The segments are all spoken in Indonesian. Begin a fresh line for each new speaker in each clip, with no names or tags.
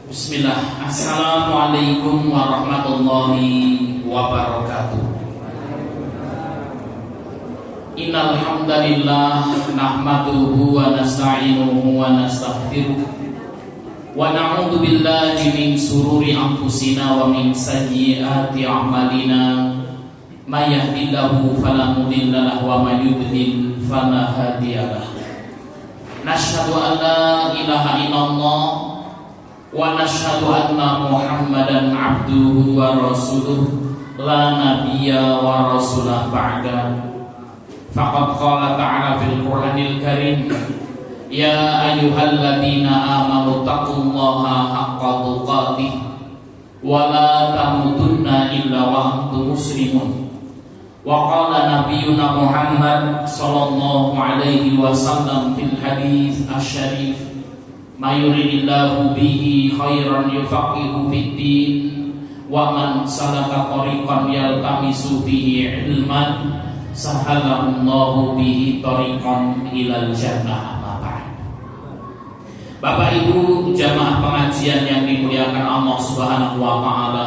Bismillah. Assalamualaikum warahmatullahi wabarakatuh. Innal hamdalillah nahmaduhu wa nasta'inuhu wa nastaghfiruh wa na'udzu billahi min sururi anfusina wa min sayyiati a'malina. May yahdihillahu fala mudilla lahu wa may yudlil fala hadiyalah. Nashhadu an la ilaha illallah wa nashhadu anna Muhammadan abduhu wa rasuluh la nabiyya wa rasulah ba'da. Faqad qala ta'ala fil Qur'anil Karim, ya ayyuhalladzina amanu taqullaha haqqa tuqatih wa la tamutunna illa wa antum muslimun. Wa qala nabiyyuna Muhammad sallallahu alaihi wasallam fil hadits asy-syarif, may yuridillahu bihi khairan yufaqihu fid-din wa man salaka tariqan yaltamisu fihi ilman sahalallahu bihi tariqan ilal jannah. Bapak Ibu jamaah pengajian yang dimuliakan Allah Subhanahu wa taala,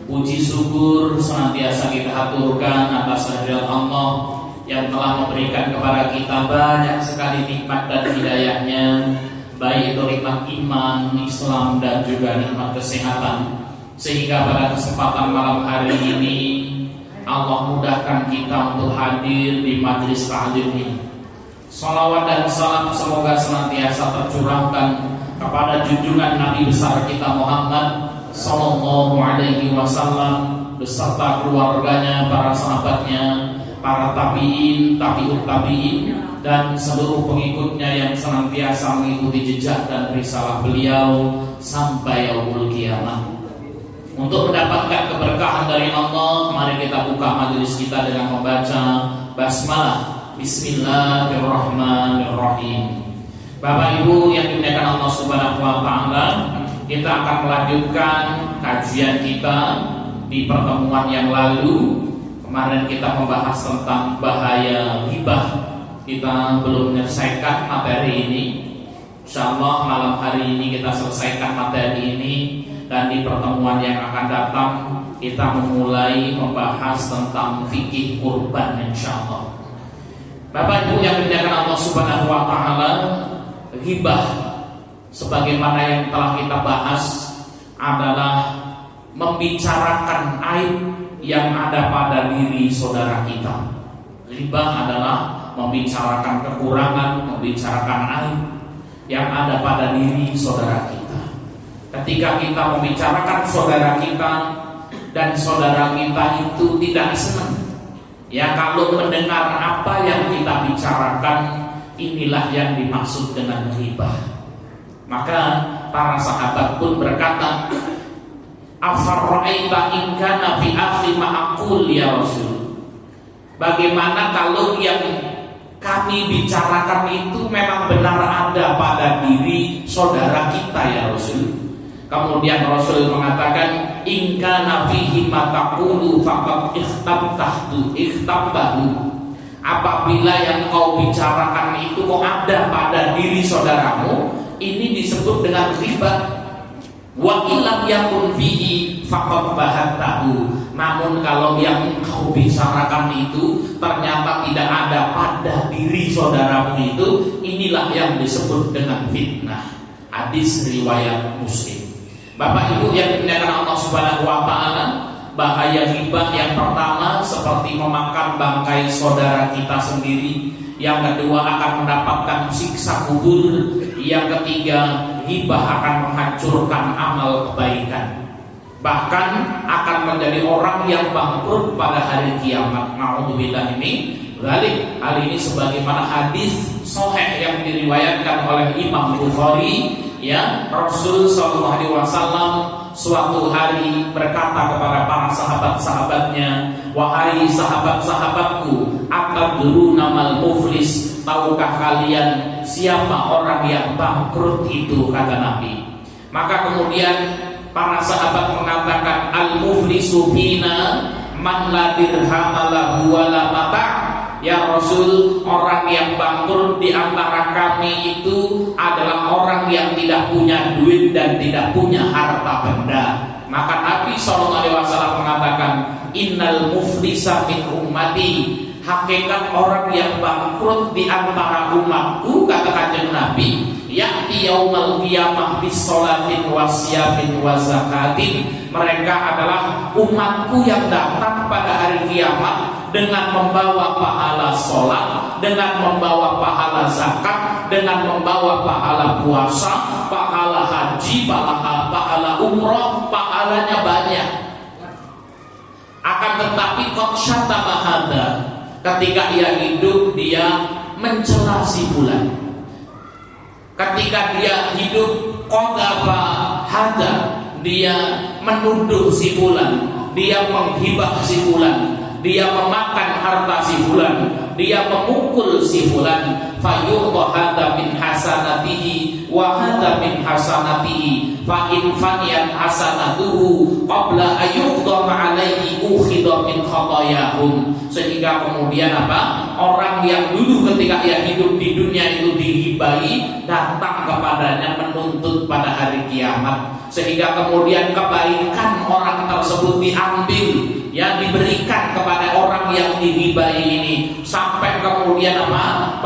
puji syukur senantiasa kita haturkan atas kehadirat Allah yang telah memberikan kepada kita banyak sekali nikmat dan hidayahnya, baik itu nikmat iman, Islam, dan juga nikmat kesehatan. Sehingga pada kesempatan malam hari ini Allah mudahkan kita untuk hadir di majelis taklim ini. Salawat dan salam semoga senantiasa tercurahkan kepada junjungan Nabi besar kita Muhammad sallallahu alaihi wasallam beserta keluarganya, para sahabatnya, para tabi'in, tabi'ut tabi'in, dan seluruh pengikutnya yang senantiasa mengikuti jejak dan risalah beliau sampai yaumul qiyamah. Untuk mendapatkan keberkahan dari Allah, mari kita buka majelis kita dengan membaca basmalah. Bismillahirrahmanirrahim. Bapak Ibu yang dimuliakan Allah Subhanahu wa taala, kita akan melanjutkan kajian kita di pertemuan yang lalu. Kemarin kita membahas tentang bahaya ghibah. Kita belum menyelesaikan materi ini. Insyaallah malam hari ini kita selesaikan materi ini, dan di pertemuan yang akan datang kita memulai membahas tentang fikih kurban insyaallah. Bapak Ibu yang dimuliakan Allah Subhanahu wa taala, ghibah sebagaimana yang telah kita bahas adalah membicarakan aib yang ada pada diri saudara kita. Ghibah adalah membicarakan kekurangan, membicarakan aib yang ada pada diri saudara kita. Ketika kita membicarakan saudara kita dan saudara kita itu tidak senang, ya kalau mendengar apa yang kita bicarakan, inilah yang dimaksud dengan ghibah. Maka para sahabat pun berkata, afarra'aita in kana fi akhi ma aqul ya Rasul. Bagaimana kalau yang kami bicarakan itu memang benar ada pada diri saudara kita ya Rasul? Kemudian Rasul mengatakan, in kana fihi ma taqulu faqad ikhtabtahu. Apabila yang kau bicarakan itu kok ada pada diri saudaramu, ini disebut dengan ghibah. Wa illam yakun fihi faqad bahattahu. Namun kalau yang kau bicarakan itu ternyata tidak ada pada diri saudaramu itu, inilah yang disebut dengan fitnah. Hadis riwayat Muslim. Bapak Ibu yang dimuliakan Allah Subhanahu wa taala, bahaya ghibah yang pertama seperti memakan bangkai saudara kita sendiri. Yang kedua akan mendapatkan siksa kubur. Yang ketiga, ghibah akan menghancurkan amal kebaikan. Bahkan akan menjadi orang yang bangkrut pada hari kiamat. Na'udzubillah ini balik. Hal ini sebagaimana hadis sahih yang diriwayatkan oleh Imam Bukhari, ya, Rasul sallallahu alaihi wasallam suatu hari berkata kepada para sahabat-sahabatnya, wahai sahabat-sahabatku, atadruna mal muflis, tahukah kalian siapa orang yang bangkrut itu, kata Nabi. Maka kemudian para sahabat mengatakan, al muflisu fina man la dirham lahu wa la mata'. ya Rasul, orang yang bangkrut di antara kami itu adalah orang yang tidak punya duit dan tidak punya harta benda. Maka Nabi SAW mengatakan, innal muflisa min ummati, hakikat orang yang bangkrut di antara umatku, kata Kanjeng Nabi, ya'ti yaumal qiyamah bisolatin wasyamin wazakatin, mereka adalah umatku yang datang pada hari kiamat dengan membawa pahala sholat, dengan membawa pahala zakat, dengan membawa pahala puasa, pahala haji, pahala umroh, pahalanya banyak. Akan tetapi qad syatama hadza, ketika ia hidup dia mencela si fulan. Ketika dia hidup qadaba hadza, dia menuduh si fulan, dia menghibah si fulan, dia memakan harta si fulan, dia memukul si fulan. Fayuqta hadza min hasanatihi wa hadza min hasanatihi, fa in faniyat hasanatuhu qabla ayyuqdam alaihi ukhidha min khatayahum. Sehingga kemudian apa? Orang yang dulu ketika ia hidup di dunia itu dihibai, datang kepadanya menuntut pada hari kiamat. Sehingga kemudian kebaikan orang tersebut diambil, ya, diberikan kepada orang yang dihibai ini, sampai kemudian apa?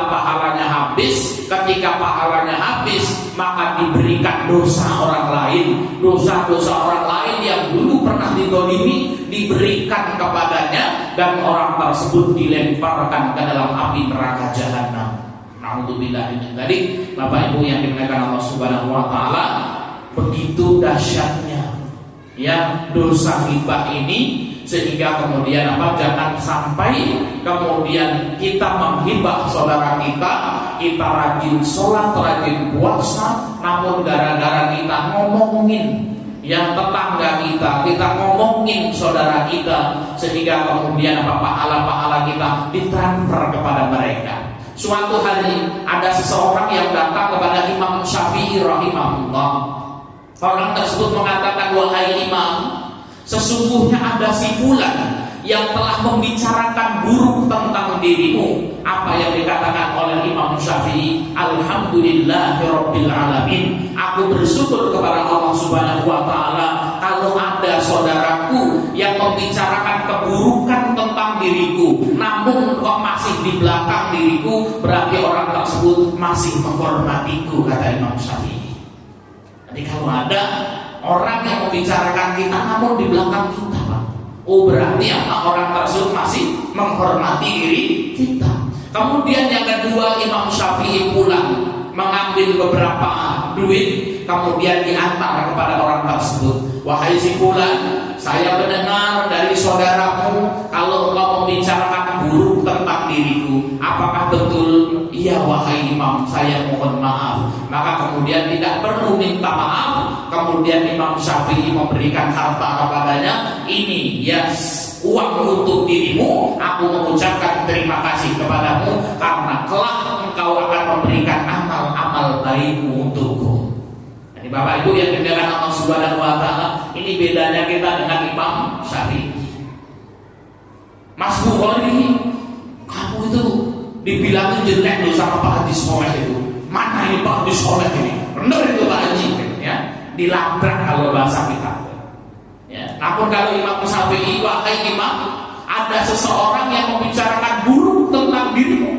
Pahalanya habis. Ketika pahalanya habis, maka diberikan dosa orang lain, dosa-dosa orang lain yang dulu pernah didolimi diberikan kepadanya, dan orang tersebut dilemparkan ke dalam api neraka jahanam. Naudzubillah min dzalik. Bapak Ibu yang dimuliakan Allah Subhanahu wa taala, begitu dahsyatnya ya dosa ghibah ini, sehingga kemudian apa? Jangan sampai kemudian kita menghibah saudara kita rajin sholat, rajin puasa, namun gara-gara kita ngomongin yang tetangga kita ngomongin saudara kita, sehingga kemudian apa? Pahala kita ditransfer kepada mereka. Suatu hari ada seseorang yang datang kepada Imam Syafi'i rahimahullah. Orang tersebut mengatakan, wahai Imam, sesungguhnya ada si fulan yang telah membicarakan buruk tentang dirimu. Apa yang dikatakan oleh Imam Syafi'i? Alhamdulillahirabbil alamin. Aku bersyukur kepada Allah Subhanahu wa taala kalau ada saudaraku yang membicarakan keburukan tentang diriku, namun kok masih di belakang diriku, berarti orang tersebut masih menghormatiku, kata Imam Syafi'i. Jadi kalau ada orang yang membicarakan kita namun di belakang kita, Pak, oh berarti apa? Orang tersebut masih menghormati diri kita. Kemudian yang kedua, Imam Syafi'i pulang mengambil beberapa duit, kemudian diantar kepada orang tersebut. Wahai si fulan, saya mendengar dari saudaramu kalau engkau membicarakan buruk tentang diriku. Apakah betul? Iya wahai Imam, saya mohon maaf. Maka kemudian tidak perlu minta maaf. Kemudian Imam Syafi'i memberikan harta kepadanya. Ini uang untuk dirimu. Aku mengucapkan terima kasih kepadamu karena kelak engkau akan memberikan amal-amal baikmu untukku. Jadi Bapak Ibu yang dimuliakan Allah Subhanahu wa taala, ini bedanya kita dengan Imam Syafi'i. Mas Bukhari, kamu itu dibilangin jelek loh sama Pak Haji Soleh itu. Mana ini Pak Haji Soleh ini? Benar itu Pak Haji, ya. Dilabrak kalau bahasa kita. Ya. Namun kalau Imam Syafi'i, wahai Imam, ada seseorang yang membicarakan buruk tentang dirimu,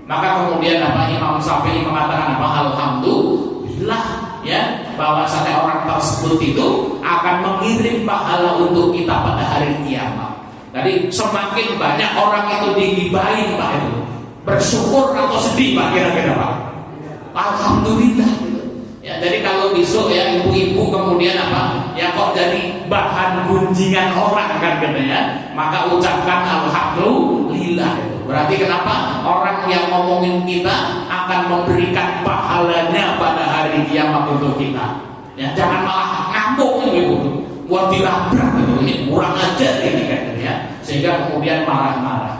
maka kemudian apa? Imam Syafi'i mengatakan apa? Alhamdulillah, ya, bahwasanya orang tersebut itu akan mengirim pahala untuk kita pada hari kiamat. Jadi semakin banyak orang itu digibahin, Pak, itu bersyukur atau sedih, Pak, kira-kira, Pak? Alhamdulillah. Ya, jadi kalau besok ya ibu-ibu kemudian apa? Ya kok jadi bahan gunjingan orang kan gitu ya. Maka ucapkan alhamdulillah. Berarti kenapa? Orang yang ngomongin kita akan memberikan pahalanya pada hari kiamat untuk kita. Ya, jangan malah ngamuk gitu. Buat dilabrak gitu. Ini kurang ajar ini kan gitu ya. Sehingga kemudian marah-marah.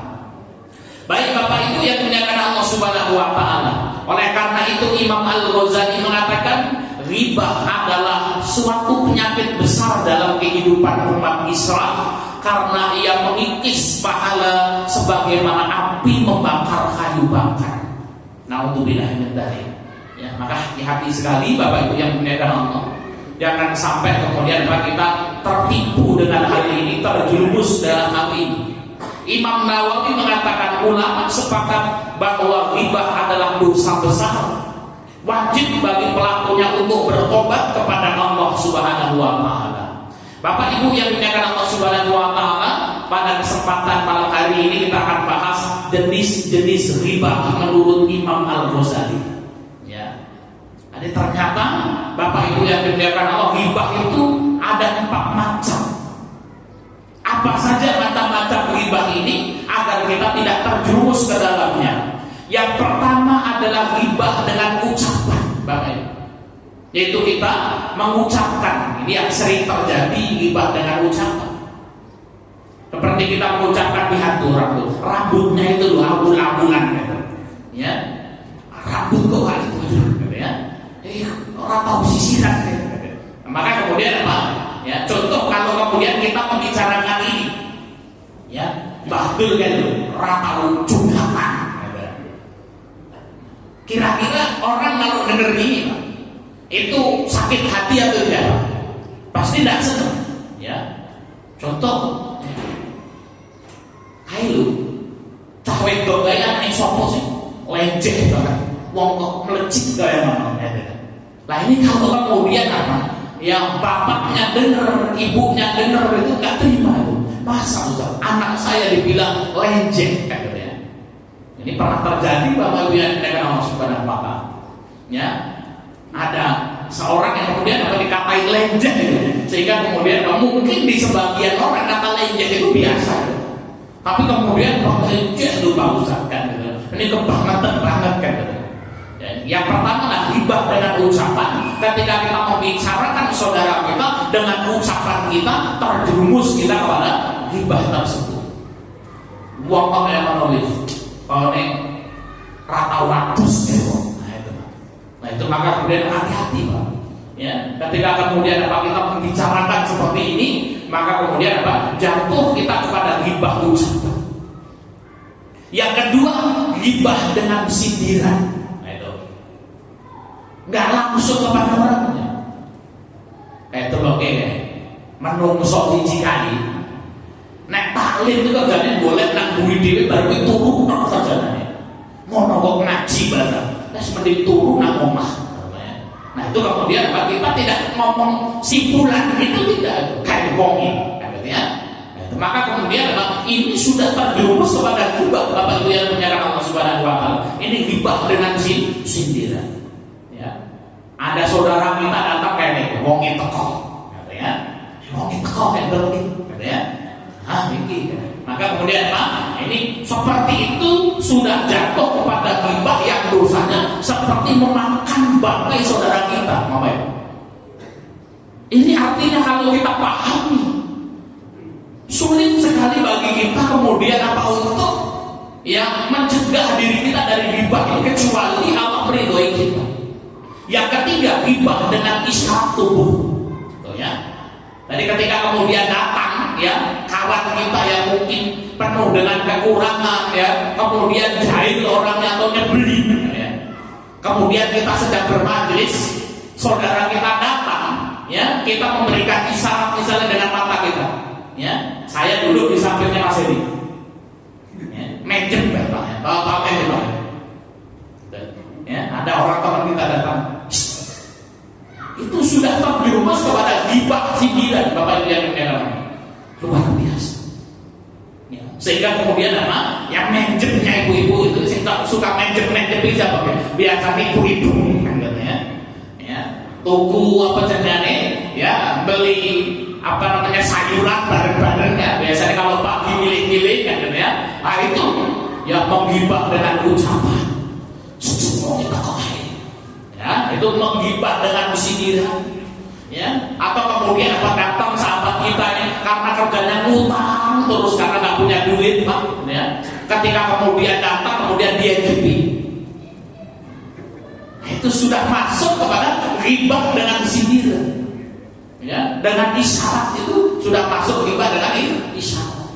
Baik Bapak Ibu yang dimuliakan Allah Subhanahu wa taala. Oleh karena itu Imam Al-Ghazali mengatakan ghibah adalah suatu penyakit besar dalam kehidupan umat Islam, karena ia mengikis pahala sebagaimana api membakar kayu bakar. Naudzubillah min dzalik. Ya, maka hati-hati sekali Bapak Ibu yang dimuliakan Allah. Jangan sampai kemudian kita tertipu dengan hal ini, terjerumus dalam hal ini. Imam Nawawi mengatakan ulama sepakat bahwa ghibah adalah dosa besar. Wajib bagi pelakunya untuk bertobat kepada Allah Subhanahu wa taala. Bapak Ibu yang dimuliakan Allah Subhanahu wa taala, pada kesempatan malam hari ini kita akan bahas jenis-jenis ghibah menurut Imam Al-Ghazali. Ya. Jadi ternyata Bapak Ibu yang dimuliakan Allah, ghibah itu ada 4 macam. Apa saja macam-macam ghibah ini agar kita tidak terjerumus ke dalamnya? Yang pertama adalah ghibah dengan ucapan, Bapak Ibu. Yaitu kita mengucapkan, ini yang sering terjadi, ghibah dengan ucapan. Seperti kita mengucapkan di hati orang tuh, rambutnya itu loh abul-abulan gitu. Ya. Rambut kok itu gitu ya. Orang tahu sisiran gitu. Maka kemudian apa? Ya, contoh kalau kemudian kita membicarakan ini, ya, bahdul kan itu, rata jumlatan. Kira-kira orang kalau denger ini, Pak, itu sakit hati atau tidak? Pasti tidak senang. Ya, contoh, ayo, cah wedok gaya ning sopo sih, leceh banget, wong kok melecit gaya mana? Nah ini kalau kemudian apa? Yang bapaknya dengar, ibunya dengar itu nggak terima itu. Masa Ustaz, anak saya dibilang lenjek katanya. Ini pernah terjadi Bapak Ibu yang dimuliakan Allah Subhanahu wa taala. Ya, ada seorang yang kemudian apa dikatain lenjek itu, sehingga kemudian mungkin di sebagian orang kata lenjek itu biasa. Tapi kemudian lenjek itu Pak Ustaz kan gitu. Ini kebangetan banget kan gitu. Yang pertama adalah ghibah dengan ucapan. Ketika kita membicarakan saudara kita dengan ucapan kita, terjerumus kita kepada ghibah tersebut. Wong kok yang menulis, kalau ini rata ratus gitu. Nah itu maka kemudian hati-hati Pak. Ya, ketika kemudian apa kita membicarakan seperti ini, maka kemudian apa jatuh kita kepada ghibah ucapan. Yang kedua, ghibah dengan sindiran. Nggak langsung kepada orangnya. Itu loh kayak menungso hiji kali. Nek taklim itu kerjanya boleh nang bumi dewi baru itu turun nang kerjanya. Ngono kok ngaji barang. Nah seperti turun nang omah. Nah itu kemudian kita tidak ngomong simpulan itu tidak kayak bongi, katanya. Maka kemudian ini sudah terjerumus kepada ghibah Bapak Ibu yang dimuliakan Allah Subhanahu wa taala. Ini ghibah dengan sindiran. Ada saudara kita datang kayak nih, wongi teko, katanya, wongi teko kayak berarti, katanya, ini. Maka kemudian ini seperti itu sudah jatuh kepada ghibah yang dosanya seperti memakan bangkai saudara kita, Bapak. Ini artinya kalau kita pahami, sulit sekali bagi kita kemudian apa untuk yang mencegah diri kita dari ghibah ini kecuali Allah meridhoi kita. Yang ketiga, ghibah dengan isyarat tubuh. Tuh ya. Jadi ketika kemudian datang ya kawan kita yang mungkin penuh dengan kekurangan ya, kemudian jahil orangnya atau nyebelin ya. Kemudian kita sedang bermajlis, saudara kita datang ya, kita memberikan isyarat misalnya dengan mata kita. Ya, saya duduk di sampingnya Mas Edi. Ya, mejem Bapak. Bapak mejem. Ya, ada orang teman kita datang. Itu sudah terjerumus kepada ghibah sindiran Bapak Ibu yang dimuliakan luar biasa. Ya. Sehingga kemudian apa? Yang menjemnya ibu-ibu itu suka menjem siapa? Biasanya ibu-ibu kan katanya. Ya, tuku apa jenenge? Ya, beli apa namanya sayuran bareng-bareng ya. Biasanya kalau pagi milih-milih kan katanya. Nah itu ya menghibah dengan ucapan. Semuanya tak ya, itu menghibah dengan sindiran ya, atau kemudian apa datang sahabat kita ini karena kerjanya ngutang terus karena nggak punya duit Pak ya, ketika kemudian datang kemudian dia jepi, itu sudah masuk kepada ghibah dengan sindiran ya, dengan isyarat itu sudah masuk ghibah dengan isyarat.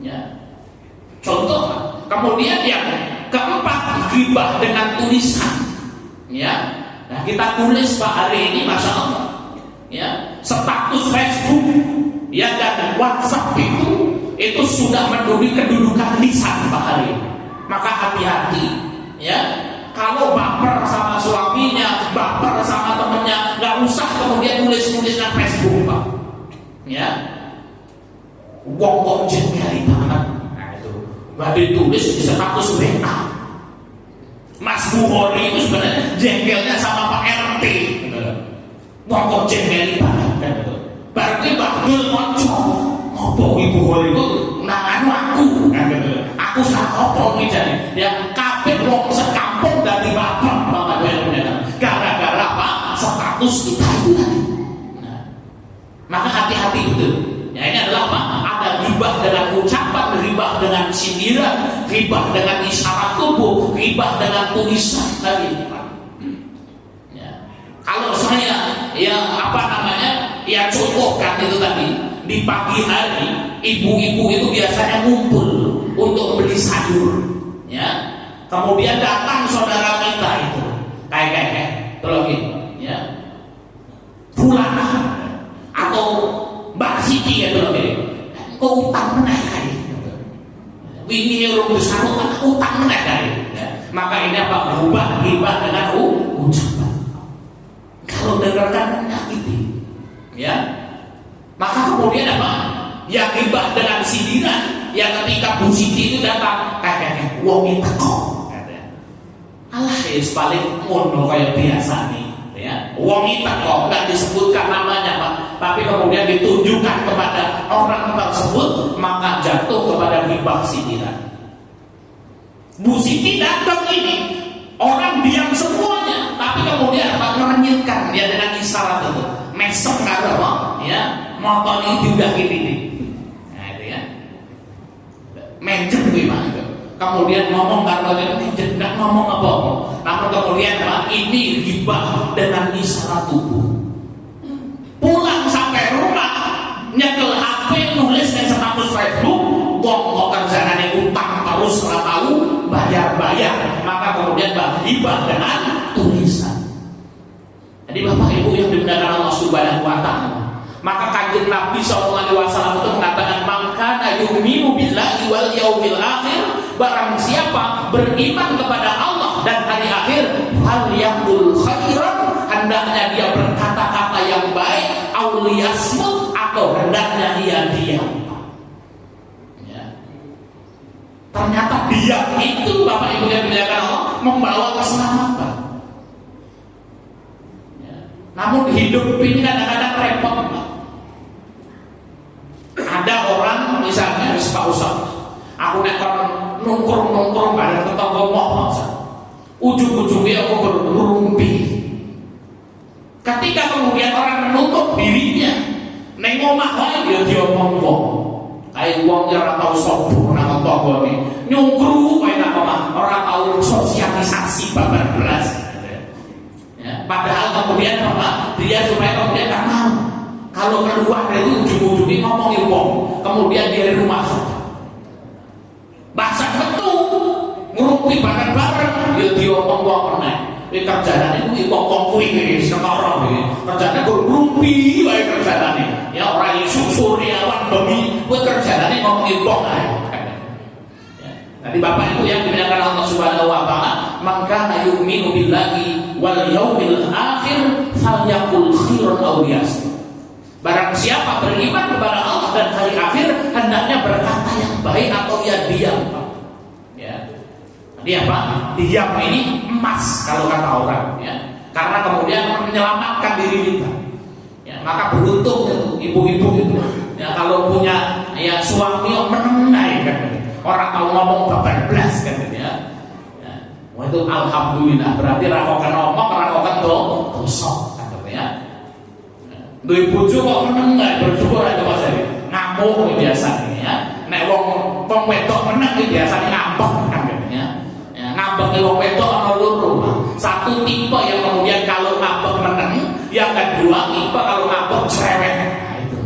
Ya. Contoh. Kemudian yang keempat, ghibah dengan tulisan. Ya. Nah, kita tulis Pak hari ini, masya Allah. Ya, status Facebook, ya, dan WhatsApp itu sudah menduduki kedudukan lisan Pak hari ini. Maka hati-hati, ya. Kalau baper sama suaminya, baper sama temennya, nggak usah kemudian nulis-nulis di Facebook Pak. Ya, wong kok jengkel banget. Nah itu, baru tulis di status WA. Mas Bukhari itu sebenarnya jengkelnya sama Pak RT. Wong kok jengkel banget. Berarti bakul ngocok. Ngopo Ibu Bukhari itu nanganu aku. Aku sakopo iki jane. Ya kabeh wong sekampung dadi bapak Bapak Ibu. Gara-gara apa? Status kita itu tadi. Nah, maka hati-hati betul. Ya ini adalah apa? Ada ghibah dengan ucapan, ghibah dengan sindiran, ghibah dengan isyarat tubuh, ghibah dengan tulisan tadi. Ya. Kalau saya ya contohkan itu tadi, di pagi hari ibu-ibu itu biasanya ngumpul untuk beli sayur, ya. Kemudian datang saudara kita itu, kayak tolong ya, Fulana atau Mbak Siti ya tolong kau utang meneh kae. Wingi urung besar utang meneh kae. Maka ini apa? Berubah ghibah dengan ucapan. Kalau dengarkan menyakiti, ya. Maka kemudian apa? Ya ghibah dengan sindiran. Ya ketika Bu Siti itu datang, kayak wong iki teko. Alah wis paling ngono kaya biasa nih, ya. Wong iki teko enggak disebutkan namanya, Pak, tapi kemudian ditunjukkan kepada orang tersebut, maka jatuh kepada ghibah sindiran. Bu Siti datang ini, orang diam semuanya, tapi kemudian apa? Merenyitkan dia dengan isyarat itu, mesem karo apa? Ya, motor ini udah gini nih. Nah itu ya, menjem gimana? Kemudian ngomong karena dia tidak ngomong apa-apa, namun kemudian apa? Ini ghibah dengan isyarat tubuh. Pulang sampai rumah, nyekel HP, nulis di status Facebook, wong kok kerjaan utang terus nggak tahu bayar, maka kemudian ghibah dengan tulisan. Jadi Bapak Ibu yang dimuliakan Allah Subhanahu wa Ta'ala, maka kanjeng Nabi SAW itu mengatakan, man kana yu'minu billahi wal yaumil akhir, barang siapa beriman kepada Allah dan hari akhir, hal yaqul khairan, hendaknya dia berkata-kata yang baik, aw liyasmut, atau hendaknya dia diam. Ternyata diam itu Bapak Ibu yang dimuliakan Allah membawa keselamatan. Ya. Namun hidup ini kadang-kadang repot. Ada orang misalnya Pak Ustaz, aku nekon nongkrong bareng tetangga moh, ujung-ujungnya aku berumpi. Ketika kemudian orang menutup dirinya, neng omah wae dia diomong-omong. Kayak uang yang orang tahu sopo nang toko ini nyungkru kayak nang omah, orang tahu sosialisasi babar belas. Ya, padahal kemudian apa? Dia supaya kemudian tak mau. Kalau keluar dari ujung-ujungnya ngomongin uang, kemudian dia di rumah bahasa betul ngurumpi bareng-bareng, dia diomong-omong meneh. Ini kerjaan itu ngomong kuih ini sekarang ini kerjaan itu ngurumpi baik kerjaan ini. Ya orang Yusuf Suryawan Bemi, gue kerjaan ini ngomongin bong aja. Jadi Bapak Ibu yang dimuliakan Allah Subhanahu wa Ta'ala, maka yu'minu billahi wal yaumil akhir falyaqul khairan aw liyasmut. Barang siapa beriman kepada Allah dan hari akhir, hendaknya berkata yang baik atau ya diam. Ya. Jadi apa? Diam ini emas kalau kata orang, ya. Karena kemudian menyelamatkan diri kita. Ya, maka beruntung ibu-ibu itu. Ya, kalau punya ya suami yang menenai kan. Orang tahu ngomong babar blas kan ya. Ya. Wah itu alhamdulillah, berarti rakokan ngomong, rakokan dosa kan ya. Duit bojo kok menenai bersyukur aja Mas Ari. Ngamuk biasa ya. Nek wong wedok meneng biasanya ngambek kan ya. Ngambek wong wedok ana loro. Satu tipe yang kemudian kalau ngambek meneng, yang kedua tipe kalau ngambek cerewet. Nah itu.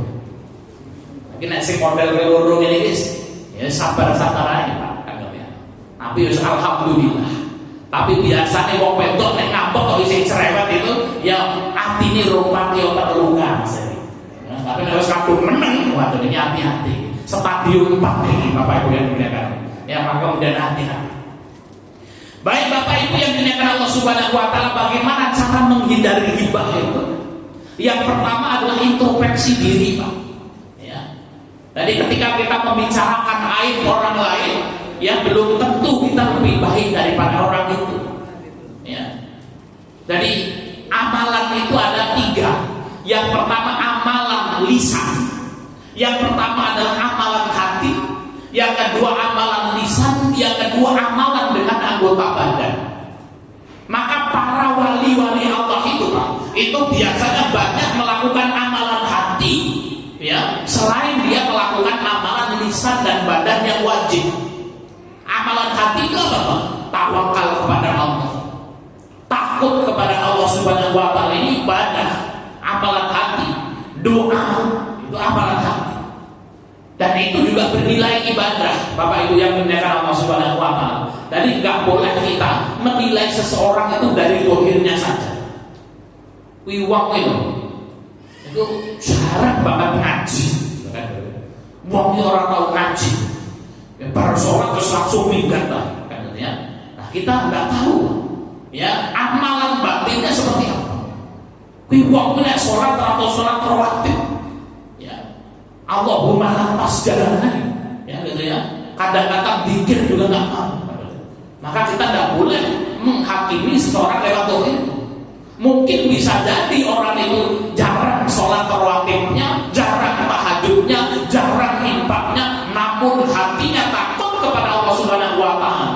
Mungkin sing model keloro ini guys, ya sabar-sabar aja Pak, ya. Tapi alhamdulillah. Tapi biasanya wong wedok nek ngambek kok isih cerewet itu ya atine rompati terluka. Ya, tapi nek wis kadung meneng, waduh ini hati-hati. Stadium 4 ini Bapak Ibu yang dimuliakan. Ya maka kemudian hati-hati. Baik Bapak Ibu yang dimuliakan Allah Subhanahu wa taala, bagaimana cara menghindari ghibah itu? Yang pertama adalah introspeksi diri, Pak. Ya. Jadi ketika kita membicarakan aib orang lain, ya belum tentu kita lebih baik daripada orang itu. Ya. Jadi amalan itu ada 3. Yang pertama amalan lisan. Yang pertama adalah amalan hati. Yang kedua amalan lisan. Yang kedua amalan dengan anggota badan. Maka para wali-wali Allah itu Pak, itu biasanya banyak melakukan amalan hati, ya, selain dia melakukan amalan lisan dan badan yang wajib. Amalan hati itu apa Pak? Tawakal kepada Allah, takut kepada Allah Subhanahu wa taala, ini ibadah. Amalan hati, doa itu amalan hati. Dan itu juga bernilai ibadah, Bapak Ibu yang dimuliakan Allah Subhanahu wa taala. Jadi nggak boleh kita menilai seseorang itu dari dohirnya saja. Wong itu syarat banget ngaji. Wong orang tahu ngaji, ya, para sholat terus langsung minggat lah, katanya. Nah kita nggak tahu, ya amalan batinnya seperti apa. Wong punya sholat atau sholat rawatib. Allahumma lantas jalannya, ya gitu ya. Kadang-kadang dikir juga nggak mau. Maka kita tidak boleh menghakimi seseorang lewat dohir. Mungkin bisa jadi orang itu jarang sholat rawatibnya, jarang tahajudnya, jarang infaknya, namun hatinya takut kepada Allah Subhanahu wa taala.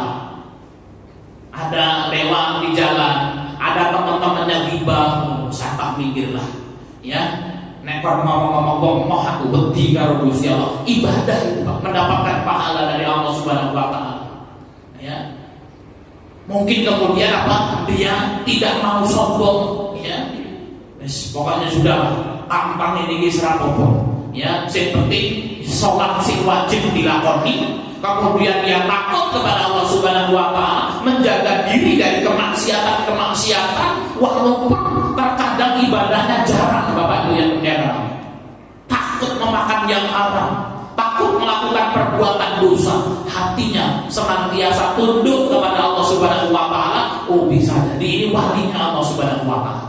Ada lewat di jalan, ada teman-temannya ghibah, saya tak mikirlah, ya. Nek ngomong-ngomong aku beti karo Gusti Allah, ibadah itu Pak, mendapatkan pahala dari Allah Subhanahu wa taala. Ya. Mungkin kemudian apa? Dia tidak mau sombong, ya. Pokoknya sudah tampang ini wis rapopo. Ya, sing penting salat sing wajib dilakoni, kemudian dia takut kepada Allah Subhanahu wa taala, menjaga diri dari kemaksiatan walaupun terkadang ibadahnya jarang Bapak Ibu yang dimuliakan. Takut memakan yang haram, takut melakukan perbuatan dosa, hatinya senantiasa tunduk kepada Allah Subhanahu wa taala. Oh bisa jadi ini walinya Allah Subhanahu wa taala.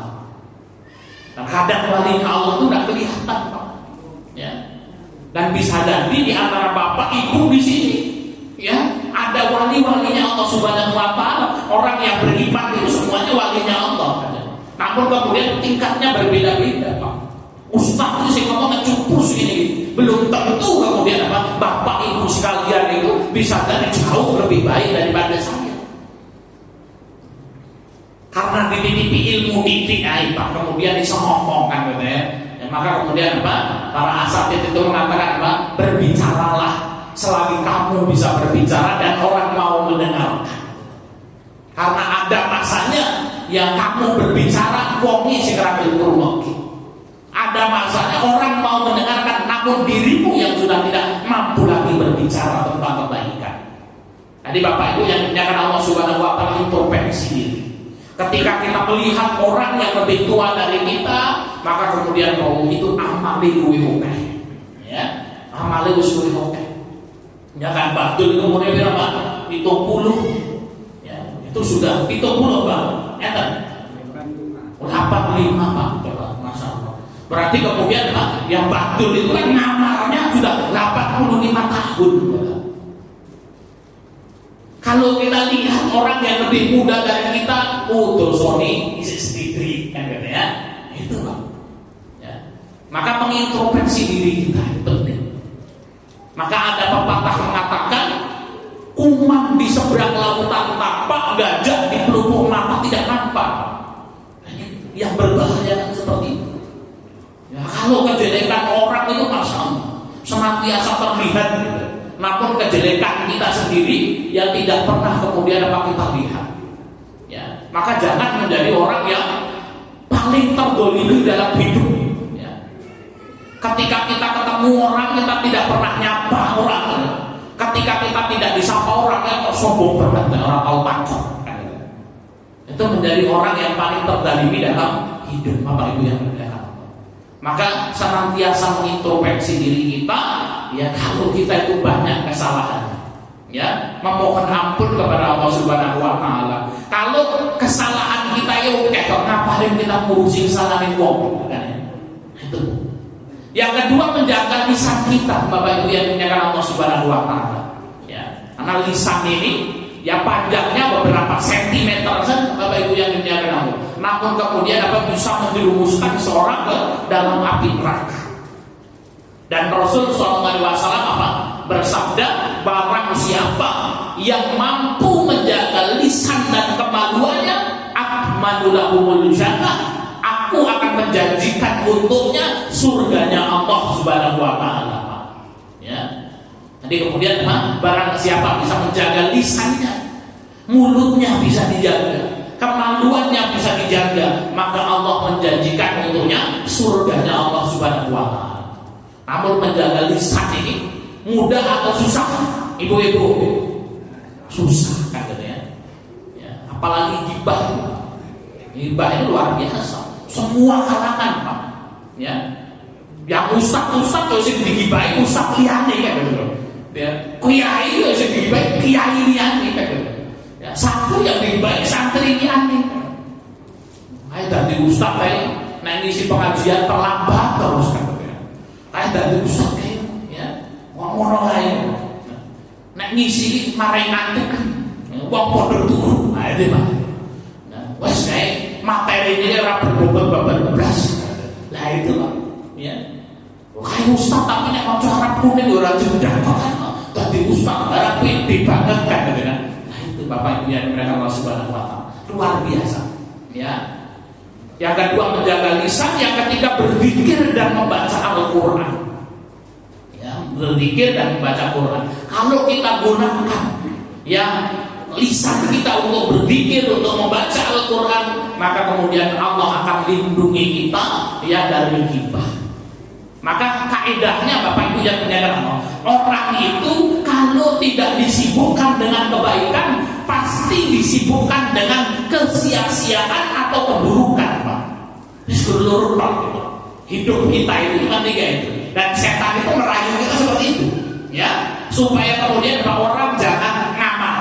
Terkadang walinya Allah itu tidak kelihatan Pak. Ya. Dan bisa jadi di antara Bapak Ibu di sini, ya, ada wali-walinya Allah Subhanahu wa taala. Orang yang beriman itu semuanya walinya Allah. Namun kemudian tingkatnya berbeda-beda, Pak. Ustaz itu sih ngomong ngecupus ini, belum tentu kemudian apa Bapak Ibu sekalian itu bisa jadi jauh lebih baik daripada saya. Karena dititipi ilmu titik Pak, kemudian bisa ngomong kan gitu ya. Maka kemudian apa? Para asatid itu mengatakan apa? Berbicaralah selagi kamu bisa berbicara dan orang mau mendengarkan. Karena ada masanya yang kamu berbicara wongi sing ra ngrungokke. Ada masanya orang mau mendengarkan namun dirimu yang sudah tidak mampu lagi berbicara tentang kebaikan. Jadi Bapak Ibu yang dimuliakan Allah Subhanahu wa taala, introspeksi diri. Ketika kita melihat orang yang lebih tua dari kita, maka kemudian itu amale luwih akeh. Ya, amale wis luwih akeh. Ya kan Batul itu umurnya berapa? 70. Ya, itu sudah 70 Pak. Enten. 85 Pak. Coba masyaallah. Berarti kemudian Pak, yang Batul itu kan ngamalnya sudah 85 tahun. Kalau kita lihat orang yang lebih muda dari kita, dosoni istri kan gitu ya. Itu Pak. Ya. Maka mengintrospeksi diri kita itu penting. Maka ada pepatah mengatakan, kuman di seberang lautan tampak, gajah di pelupuk mata tidak nampak. Yang berbahaya seperti itu. Ya, kalau kejelekan orang itu masalah senantiasa terlihat gitu. Namun kejelekan kita sendiri yang tidak pernah kemudian apa kita lihat. Ya, maka jangan menjadi orang yang paling terdolimi dalam hidup. Ya. Ketika kita ketemu ketemu orang kita tidak pernah nyapa orang. Ketika kita tidak disapa orang, kok sombong banget, orang tahu takut. Itu menjadi orang yang paling terdalimi dalam hidup Bapak Ibu yang berkah. Maka senantiasa mengintrospeksi diri kita, ya kalau kita itu banyak kesalahan, ya memohon ampun kepada Allah Subhanahu Wa Taala. Kalau kesalahan kita ya oke, kok ngapain kita ngurusin kesalahan wong? Itu. Yang kedua, menjaga lisan kita, Bapak Ibu yang dimuliakan Allah Subhanahu Wa Taala. Ya, karena lisan ini ya panjangnya beberapa sentimeter saja, Bapak Ibu yang dimuliakan Allah. Namun kemudian bisa menjerumuskan seorang ke dalam api neraka. Dan Rasul SAW bersabda, barang siapa yang mampu menjaga lisan dan kemaluannya, akmalulahumul jannah, aku akan menjanjikan untuknya surganya Allah Subhanahu Wa Taala. Ya. Jadi kemudian barang siapa bisa menjaga lisannya, mulutnya bisa dijaga, kemaluannya bisa dijaga, maka Allah menjanjikan untuknya surganya Allah Subhanahu Wa Taala. Namun menjaga lisan ini mudah atau susah, ibu-ibu? Susah kan gitu ya. Apalagi gibah. Gibah itu luar biasa. Semua kalangan, Pak. Ya. Yang ustaz-ustaz itu sing digibahi ustaz liyane kan gitu. Ya, kiai itu sing digibahi kiai liyane kan gitu. Ya, satu yang digibahi santri liyane. Ayo dadi ustaz kae nek ngisi pengajian terlambat terus kan. Kayak dari ustaz kayak, ya, ngono kayak, nek ngisi marai ngantuk, wong podo turu, nah itu mah, wes kayak materinya orang berbobot belas, lah itu mah, ya, kayak ustaz tapi nek mau Arab kuning orang jendak kok kan, tadi ustaz Arab pede banget kan, gitu kan, nah itu Bapak Ibu yang mereka Allah Subhanahu Wa Taala luar biasa, ya. Yang kedua menjaga lisan, yang ketiga berzikir dan membaca Al-Quran. Ya, berzikir dan membaca Quran. Kalau kita gunakan ya lisan kita untuk berzikir, untuk membaca Al-Quran, maka kemudian Allah akan lindungi kita ya dari ghibah. Maka kaidahnya Bapak Ibu yang menyatakan orang itu kalau tidak disibukkan dengan kebaikan, pasti disibukkan dengan kesia-siaan atau keburukan, Pak. Seluruh hidup kita itu cuma tiga itu. Dan setan itu merayu kita seperti itu, ya, supaya kemudian orang jangan ngamal,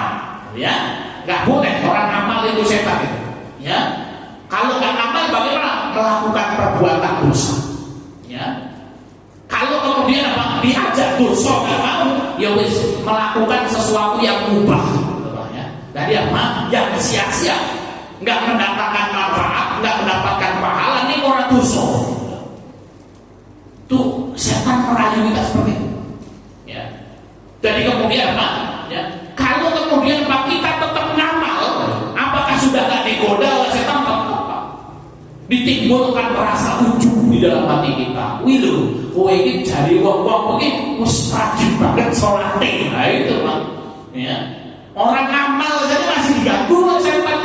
ya, nggak boleh orang ngamal itu setan itu, ya. Kalau nggak ngamal bagaimana? Melakukan perbuatan dosa, ya. Kalau kemudian diajak dosa nggak mau, ya wis melakukan sesuatu yang mubah, ya. Dari yang sia-sia, nggak mendatangkan manfaat, nggak mendapatkan pahala, ini orang dosa. Tuh setan merayu kita seperti itu, ya. Jadi kemudian ya, kalau kemudian kita tetap ngamal, apakah sudah nggak digoda oleh setan? Ditimbulkan rasa ujub di dalam hati kita. Wih lho, kowe iki jari wong-wong iki wis rajin banget salate. Nah itu, Pak. Ya. Orang ngamal saja masih diganggu oleh setan.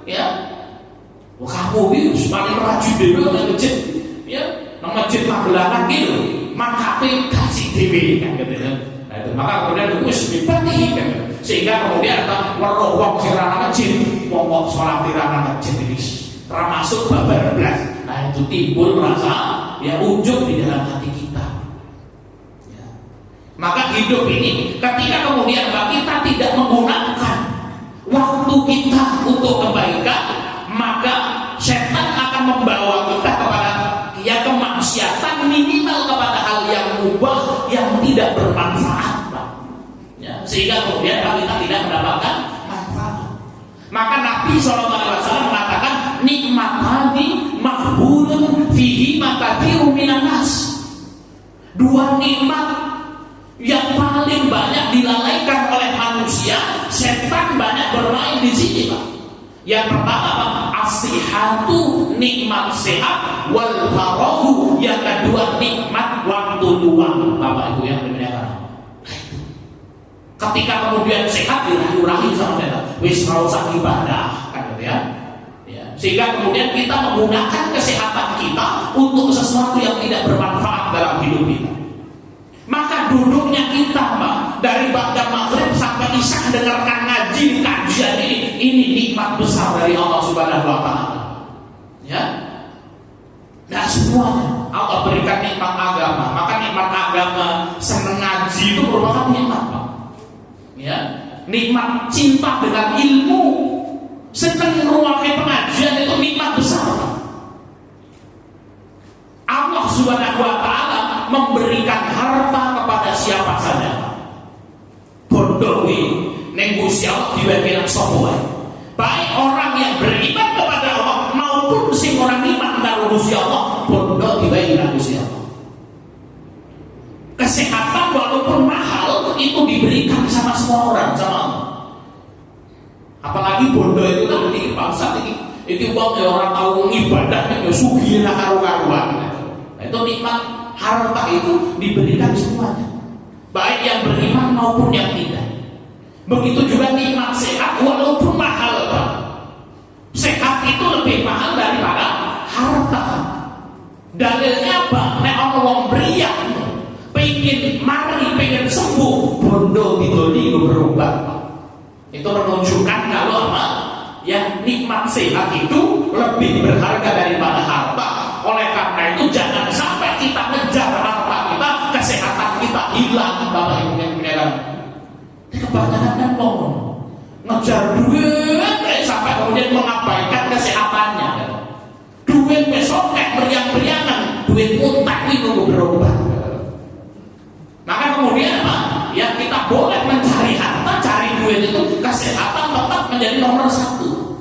Ya. Wah, kamu iki paling rajin dhewe nang masjid. Ya, nang masjid Magelangan iki lho, mangkape kasih dhewe kan gitu ya. Nah, itu maka kemudian wis dipati kan. Sehingga kemudian weruh wong sing ra masjid, wong salat ra masjid iki termasuk babar belas. Nah itu timbul rasa ya ujub di dalam hati kita, ya. Maka hidup ini ketika kemudian kita tidak menggunakan waktu kita untuk kebaikan, maka setan akan membawa kita kepada ya kemaksiatan, minimal kepada hal yang mubah yang tidak bermanfaat, ya. Sehingga kemudian kita tidak mendapatkan manfaat. Maka Nabi SAW mengatakan nikmatani mahbulun fihi makatsiru minan nas. Dua nikmat yang paling banyak dilalaikan oleh manusia, setan banyak bermain di sini, Pak. Yang pertama, as-sihhatu, nikmat sehat, wal farahu, yang kedua nikmat waktu luang, Bapak Ibu yang dimuliakan. Ketika kemudian sehat dirayu-rayu sama setan, wis ora usah ibadah kan gitu ya. Sehingga kemudian kita menggunakan kesehatan kita untuk sesuatu yang tidak bermanfaat dalam hidup kita. semuanya. Allah berikan nikmat agama, maka nikmat agama senang ngaji itu merupakan nikmat, Pak. Ya, nikmat cinta dengan ilmu, senang meruangkan pengajian itu nikmat besar, Pak. Allah Subhanahu wa Ta'ala memberikan harta kepada siapa saja. Bodoh ning Gusti Allah diwenehi sapa wae. Baik orang yang beriman kepada Allah maupun sing orang iman karo Gusti Allah, bodoh diwenehi Gusti Allah. Kesehatan walaupun mahal itu diberikan sama semua orang, sama Allah. Apalagi bodoh itu kan iki bangsa iki wong orang tahu ibadah yo sugih karo-karuan. Itu nikmat harta itu diberikan semuanya, baik yang beriman maupun yang tidak. Begitu juga nikmat sehat walaupun mahal, Pak. Sehat itu lebih mahal daripada harta. Dalilnya apa? Nek ana wong briyang pengen mari, pengen sembuh, bondo didoli berobat. Itu menunjukkan kalau apa? Ya, nikmat sehat itu lebih berharga daripada harta. Oleh karena itu jangan sampai kita ngejar harta kita, kesehatan kita hilang, Bapak Ibu yang muliakan. Kebanyakan kan ngejar duit sampai kemudian mengabaikan kesehatannya. Duit besok meriang-meriangan, duit muntah itu berobat. Maka kemudian apa? Ya kita boleh mencari harta, cari duit itu, kesehatan tetap menjadi nomor satu.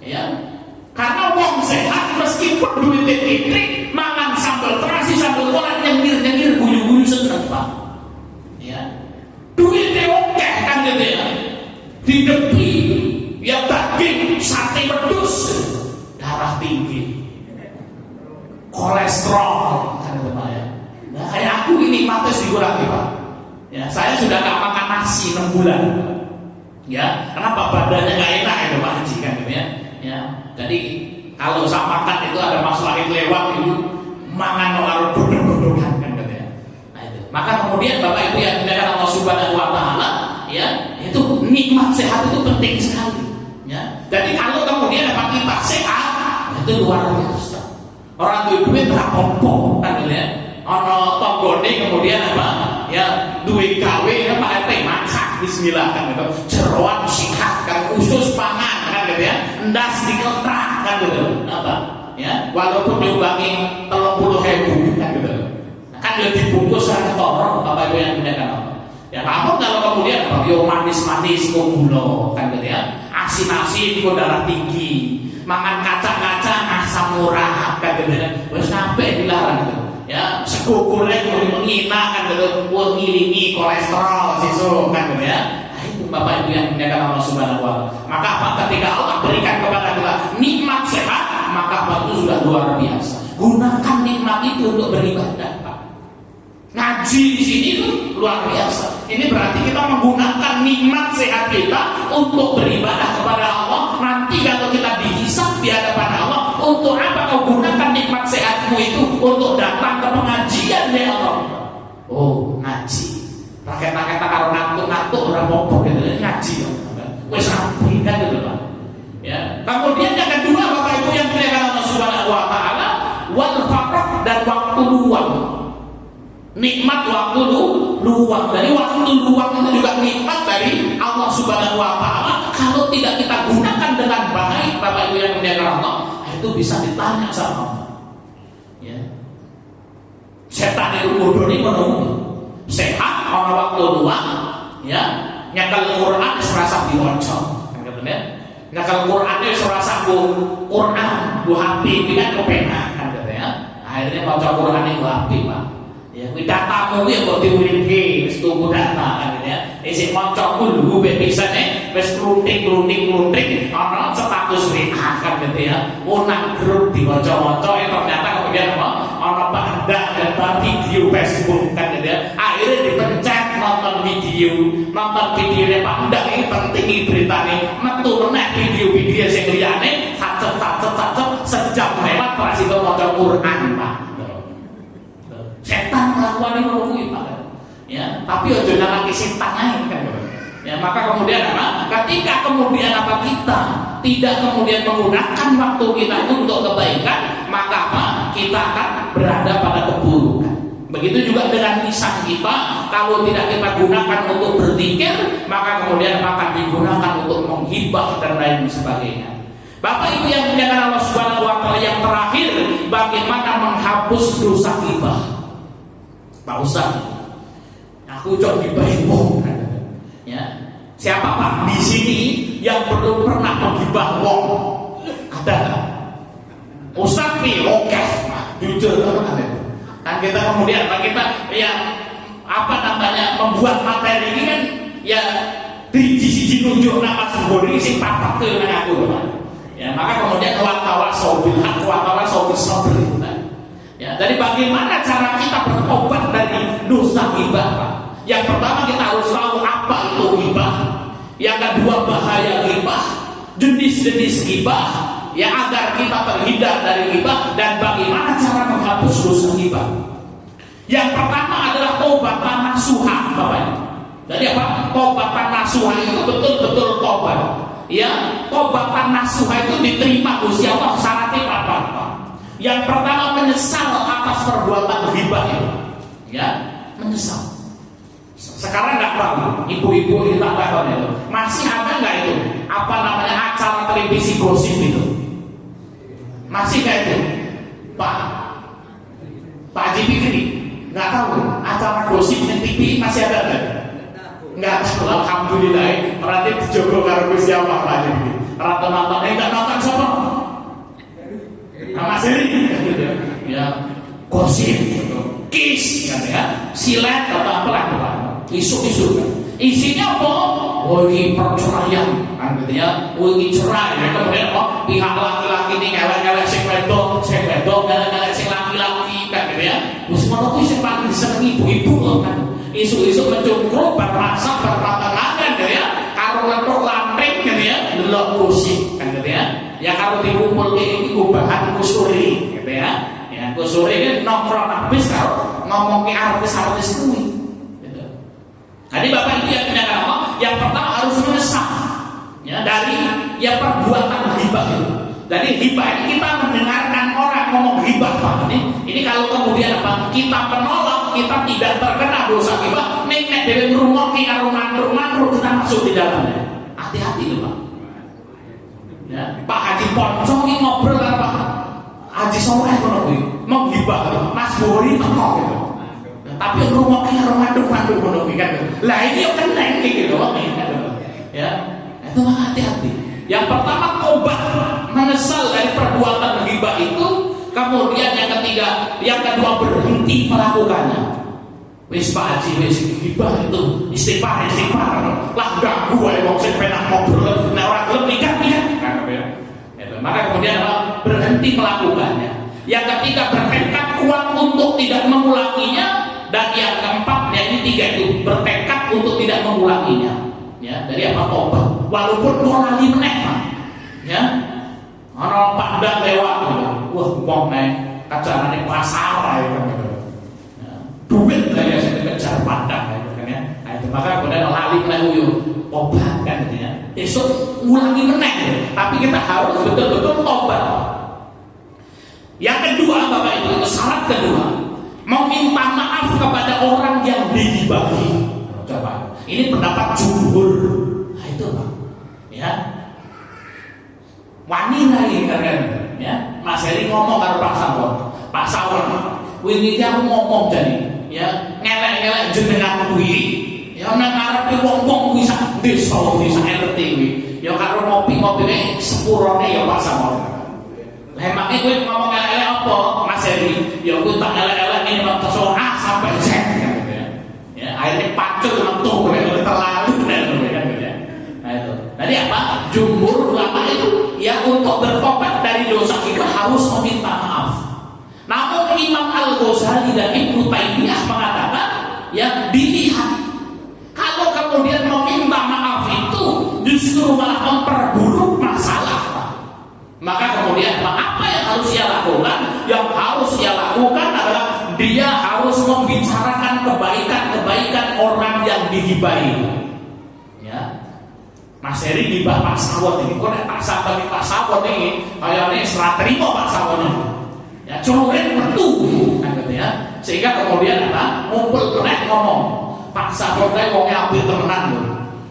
Ya. Karena wong sehat meskipun duitnya titik, mangan sambal terasi, sambal kolak, nyengir guyu-guyu seneng, Pak. Ya. Duitnya oke kan gitu ya. Didepi ya daging sate pedus, darah tinggi, kolesterol kan gitu, Pak ya. Nah, kayak aku ini mati dikurangi, Pak. Ya, saya sudah gak makan nasi 6 bulan. Ya, kenapa badannya gak enak itu, Pak Haji kan gitu ya. Ya, jadi kalau saya makan itu ada masalah itu lewat itu mangan karo bodong-bodongan kan gitu ya. Nah itu. Maka kemudian Bapak Ibu yang dimuliakan Allah Subhanahu wa Ta'ala, ya, itu nikmat sehat itu penting sekali. Ya. Jadi kalau kemudian apa kita sehat, itu luar biasa. Orang duit rapopo kan gitu ya. Ono tanggone kemudian apa? Ya, duit gawe ya Pak RT makan bismillah kan gitu. Jeroan sikat kan usus pangan kan gitu ya. Ndas diketrak kan gitu. Apa? Ya, walaupun diubangi 30.000 kan gitu. Kan dia dibungkus secara ketoro Bapak Ibu yang muliakan Allah. Ya, namun kalau kemudian apa? Yo manis-manis kok gula kan gitu ya. Asin-asin kok darah tinggi. Makan kacang-kacang asam urat kan gitu ya. Wis sampai dilarang gitu. Ya, sego goreng menghina kan gitu, ngilingi kolesterol sisu kan gitu ya. Nah, itu Bapak Ibu yang muliakan Allah Subhanahu wa Ta'ala. Maka apa? Ketika Allah berikan kepada kita nikmat sehat, maka apa itu sudah luar biasa. Gunakan nikmat itu untuk beribadah, Pak. Ngaji di sini itu luar biasa. Ini berarti kita menggunakan nikmat sehat kita untuk beribadah kepada Allah. Nanti kalau kita dihisab di hadapan Allah, untuk apa kau gunakan nikmat sehatmu itu? Untuk datang ke pengajian ya Allah. Oh, ngaji. Rakyat-rakyat karo ngantuk-ngantuk ora apa-apa gitu ngaji. Wis rapi kan gitu, Pak. Ya. Kemudian yang kedua Bapak Ibu yang dimuliakan Allah Subhanahu wa Ta'ala, wal faraq dan waktu luang. Nikmat waktu luang. Dari waktu luang itu juga nikmat dari Allah Subhanahu wa Ta'ala. Kalau tidak kita gunakan dengan baik Bapak Ibu yang dimuliakan Allah, itu bisa ditanya sama Allah. Ya. Setan itu bodoh ini menunggu. Sehat orang waktu luang, ya. Nyakal Quran serasa diwaca, kan ya. Nyakal Quran itu serasa Quran, bu hati kan kepenak kan ya. Akhirnya baca Quran itu hati, Pak. Ya, kuwi datamu kuwi kok diuripke wis tunggu data kan ya. Isih maca kudu ben bisane wis klunting ana status WA kan gitu ya. Nang grup diwaca-waca ternyata kemudian apa? Ana pandak dan video Facebook kan gitu ya. Akhirnya dipencet nonton videonya pandak ini penting beritane. Metu meneh video-video sing liyane sacet sejam lewat prasida maca Quran, Pak. Setan melakukan ini Pak. Ya, tapi ojo nalaki setan aja kan. Ya, maka kemudian apa? Ketika kemudian apa kita tidak kemudian menggunakan waktu kita untuk kebaikan, maka apa? kita akan berada pada keburukan. Begitu juga dengan lisan kita, kalau tidak kita gunakan untuk berzikir, maka kemudian akan digunakan untuk menghibah dan lain sebagainya. Bapak Ibu yang muliakan Allah Subhanahu wa taala, yang terakhir, bagaimana menghapus dosa ghibah. Pak Ustaz, aku coba gibahin ya. Siapa Pak di sini yang belum pernah menghibah wong? Ada nggak? Ustaz nih, oke, jujur ada. Kan kita kemudian kita ya apa namanya membuat materi ini kan ya di nunjuk nama sembori sing papat ke nang aku ya, maka kemudian watawasau bil haq watawasau bis sabr. Ya, jadi bagaimana cara kita bertobat dari dosa ghibah, Pak? Yang pertama kita harus tahu apa itu ghibah. Yang kedua bahaya ghibah, jenis-jenis ghibah, ya agar kita terhindar dari ghibah, dan bagaimana cara menghapus dosa ghibah. Yang pertama adalah tobatan nasuha, Bapak. Jadi apa? Tobatan nasuha itu betul-betul tobat. Ya, tobatan nasuha itu diterima Gusti Allah syaratnya apa? Yang pertama menyesal atas perbuatan ghibah itu. Ya, menyesal. Sekarang nggak tahu, ibu-ibu kita tahu itu masih ada nggak itu? Apa namanya acara televisi gosip itu? Masih nggak itu, Pak Haji Fikri? Nggak tahu acara gosip di TV masih ada nggak? Nggak tahu. Alhamdulillah. Berarti dijogo karo Gusti Allah Pak Haji Fikri. Rata nonton, nggak nonton siapa? Mas Heri, ya gosip, kis, kan ya, silet atau apa lagi Pak? Isu-isu kan. Isinya apa? Oh ini perceraian, kan gitu ya. Oh ini cerai, ya. Kemudian pihak laki-laki ini ngelak-ngelak sing wedok, ngelak-ngelak sing laki-laki, kan gitu ya. Semua itu sing paling disenengi ibu-ibu kan. Isu-isu mencungkrup bermasak berpatangan gitu ya. Karo lentuk lantrik gitu ya, delok gosip, kan gitu ya. Ya kalau dikumpul ini kubahan kusuri, gitu ya. Ya kusuri ini nongkrong habis kalau ngomong ke artis-artis kuwi. Jadi Bapak Ibu yang punya apa? Yang pertama harus menyesal ya dari ya perbuatan ghibah itu. Jadi ghibah ini kita mendengarkan orang ngomong ghibah Pak. Ini kalau kemudian apa? Kita menolak, kita tidak terkena dosa ghibah, nek dhewe ngrungokke karo mantur-mantur kita masuk di dalamnya. Hati-hati loh Pak. Ya, Pak Haji Ponco ini ngobrol karo Pak Haji Soleh ngono kuwi, menghibah Mas Bori teko gitu. Tapi rumahnya mandu-mandu ngono kan. Lah ini yo keneng iki lho, ya. Itu hati-hati. Yang pertama tobat, menyesal dari perbuatan ghibah itu, kemudian yang ketiga, yang kedua berhenti melakukannya. Wis Pak Haji wis ghibah itu istighfar. Lah ganggu wae wong sing pengen ngobrol, nek ora gelem nikah kan ya. Itu. Maka kemudian berhenti melakukannya. Yang ketiga bertekad kuat untuk tidak mengulanginya. Dan yang keempat, ya ini tiga itu bertekad untuk tidak mengulanginya. Ya, dari apa tobat. Walaupun mau lali meneh, ya. Orang pandang lewat, wah wong nek kacarane pasar ya. Duit lah ya saya kejar pandang kan ya. Nah, itu maka kemudian lali meneh uyu tobat kan ya. Esok ngulangi meneh, tapi kita harus betul-betul tobat. Yang kedua, Bapak Ibu, syarat kedua, meminta maaf kepada orang yang digibahi. Coba, ini pendapat jumhur. Nah itu Pak, ya. Wanita ini kan, ya. Mas Heri ngomong karo Pak Sawon. Wingi iki aku ngomong jadi, ya ngelek-ngelek jenengan kuwi. Ya nang ngarepe wong-wong kuwi sak desa kuwi sak RT kuwi. Ya karo ngopi-ngopine sepurone ya Pak Sawon. Lah emangnya gue ngomong elek-elek apa Mas Heri? Ya gue tak elek-elek ini waktu soal A sampai Z gitu ya. Ya akhirnya pacul mentuh gue terlalu kan gitu ya. Nah itu. Jadi apa? Jumhur ulama itu ya untuk bertobat dari dosa kita harus meminta maaf. Namun Imam Al-Ghazali dan Ibnu Taimiyah mengatakan ya dilihat kalau kemudian meminta maaf itu justru malah memperburuk masalah. Maka kemudian apa yang harus dia lakukan? Yang harus dia lakukan adalah dia harus membicarakan kebaikan-kebaikan orang yang digibahi. Ya, Mas Heri gibah Pak Sawon ini, kok nek Pak Sawon ini kayaknya serah terima Pak Sawon ini. Ya, celurit metu kan gitu ya. Sehingga kemudian apa? Ngumpul meneh ngomong. Pak Sakote wong apik temenan lho.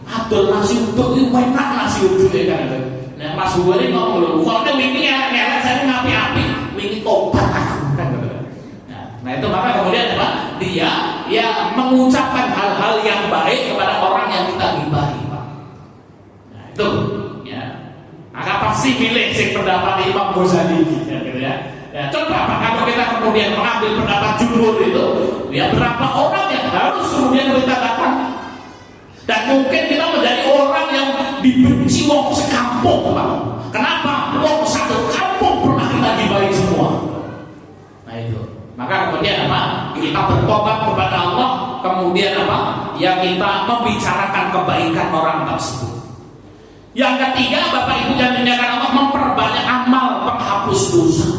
Adol nasi uduk iki enak nasi uduk ya kan. Nah, Mas Buwari ngomong lho, kok wingi elek saya ngapi-api, wingi tobat aku kan gitu. Nah, itu maka kemudian apa? Dia ya mengucapkan hal-hal yang baik kepada orang yang kita gibahi, Pak. Nah, itu ya. Maka pasti milih sing pendapat Imam Ghazali ya, gitu ya. Ya, coba Pak, kalau kita kemudian mengambil pendapat jumhur itu, ya berapa orang yang harus kemudian kita dapat? Dan mungkin kita menjadi orang yang dibenci wong sekampung, Pak. Kenapa? Wong satu kampung pernah kita gibahi semua. Nah itu. Maka kemudian apa? Kita bertobat kepada Allah, kemudian apa? Ya kita membicarakan kebaikan orang tersebut. Yang ketiga, Bapak Ibu yang dimuliakan Allah, memperbanyak amal penghapus dosa.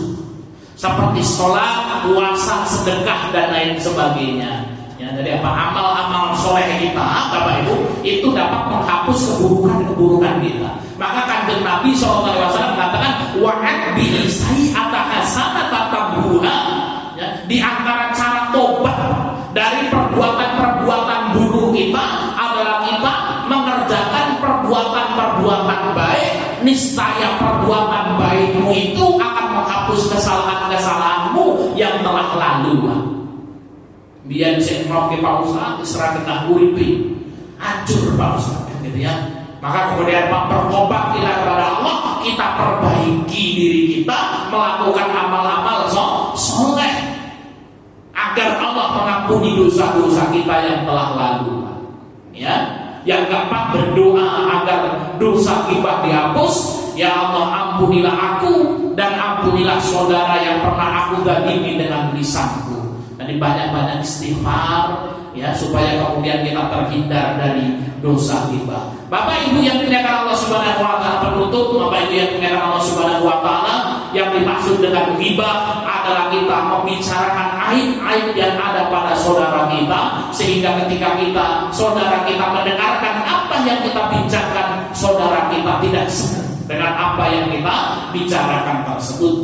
Seperti sholat, puasa, sedekah dan lain sebagainya. Ya, jadi apa amal-amal soleh kita, Bapak Ibu, itu dapat menghapus keburukan-keburukan kita. Maka Kanjeng Nabi SAW mengatakan, wa'ad bi sayyi'ata hasanatan tambuha. Ya, di antara cara tobat dari perbuatan-perbuatan buruk kita adalah kita mengerjakan perbuatan-perbuatan baik. Niscaya perbuatan baikmu itu akan menghapus kesalahan-kesalahanmu yang telah lalu. Biar saya ngomong ke Pak Ustaz, istirahat kita uripi, hancur Pak Ustaz, gitu ya. Maka kemudian Pak bertobat kita kepada Allah, kita perbaiki diri kita, melakukan amal-amal soleh, agar Allah mengampuni dosa-dosa kita yang telah lalu. Ya. Yang keempat, berdoa agar dosa kita dihapus. Ya Allah, ampunilah aku dan ampunilah saudara yang pernah aku zalimi dengan lisanku. Jadi banyak-banyak istighfar ya, supaya kemudian kita terhindar dari dosa kita. Bapak Ibu yang dimuliakan Allah Subhanahu wa taala, penutup, Bapak Ibu yang dimuliakan Allah Subhanahu wa taala, yang dimaksud dengan ghibah adalah kita membicarakan aib-aib yang ada pada saudara kita, sehingga ketika saudara kita mendengarkan apa yang kita bincangkan, saudara kita tidak senang dengan apa yang kita bicarakan tersebut.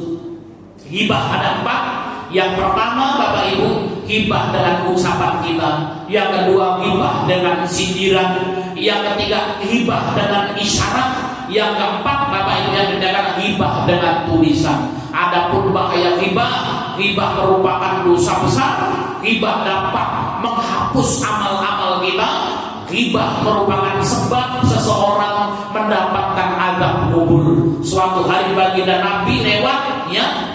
Ghibah ada 4. Yang pertama, Bapak Ibu, ghibah dengan ucapan kita. Yang kedua, ghibah dengan sindiran. Yang ketiga, ghibah dengan isyarat. Yang keempat, Bapak Ibu yang dimuliakan, ghibah dengan tulisan. Adapun bahaya ghibah merupakan dosa besar. Ghibah dapat menghapus amal-amal kita. Ghibah merupakan sebab seseorang mendapatkan azab kubur. Suatu hari baginda Nabi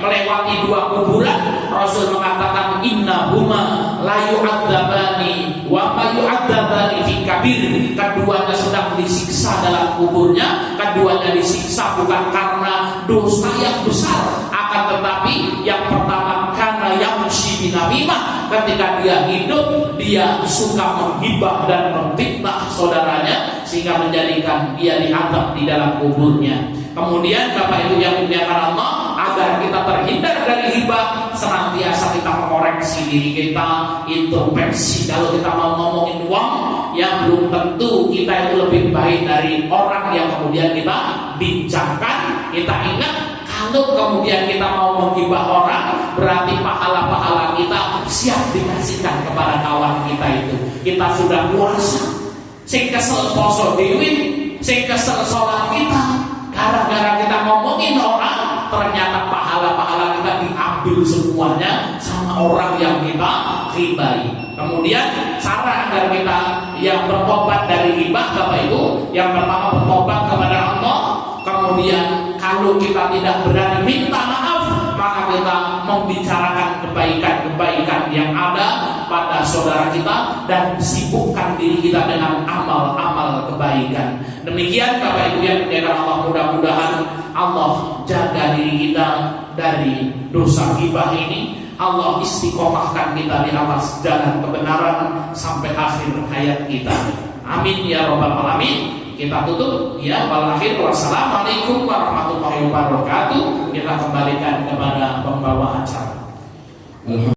melewati 2 kuburan. Rasul mengatakan, innahuma la yu'adzabani wa ma yu'adzabani fi kabir. Keduanya sedang disiksa dalam kuburnya. Keduanya disiksa bukan karena dosa yang besar, akan tetapi yang pertama karena yamshi binamimah. Ketika dia hidup, dia suka menghibah dan memfitnah saudaranya, sehingga menjadikan dia diazab di dalam kuburnya. Kemudian Bapak Ibu yang dimuliakan Allah, agar kita terhindar dari hibah, senantiasa kita mengoreksi diri kita, introspeksi. Kalau kita mau ngomongin uang, yang belum tentu kita itu lebih baik dari orang yang kemudian kita bincangkan. Kita ingat, kalau kemudian kita mau menghibah orang, berarti pahala-pahala kita siap dikasihkan kepada kawan kita itu. Kita sudah puasa, sing kesel poso dewi, sing kesel sholat kita, gara-gara kita ngomongin orang, ternyata pahala-pahala kita diambil semuanya sama orang yang kita ghibahi. Kemudian cara agar kita yang bertobat dari ghibah, Bapak Ibu, yang pertama bertobat kepada Allah. Kemudian kalau kita tidak berani minta maaf, maka kita membicarakan kebaikan-kebaikan yang ada pada saudara kita dan sibukkan diri kita dengan amal-amal kebaikan. Demikian Bapak Ibu yang dimuliakan Allah, mudah-mudahan Allah jaga diri kita dari dosa ghibah ini. Allah istiqomahkan kita di atas jalan kebenaran sampai akhir hayat kita. Amin ya rabbal alamin. Kita tutup ya, wassalamualaikum warahmatullahi wabarakatuh. Kita kembalikan kepada pembawa acara.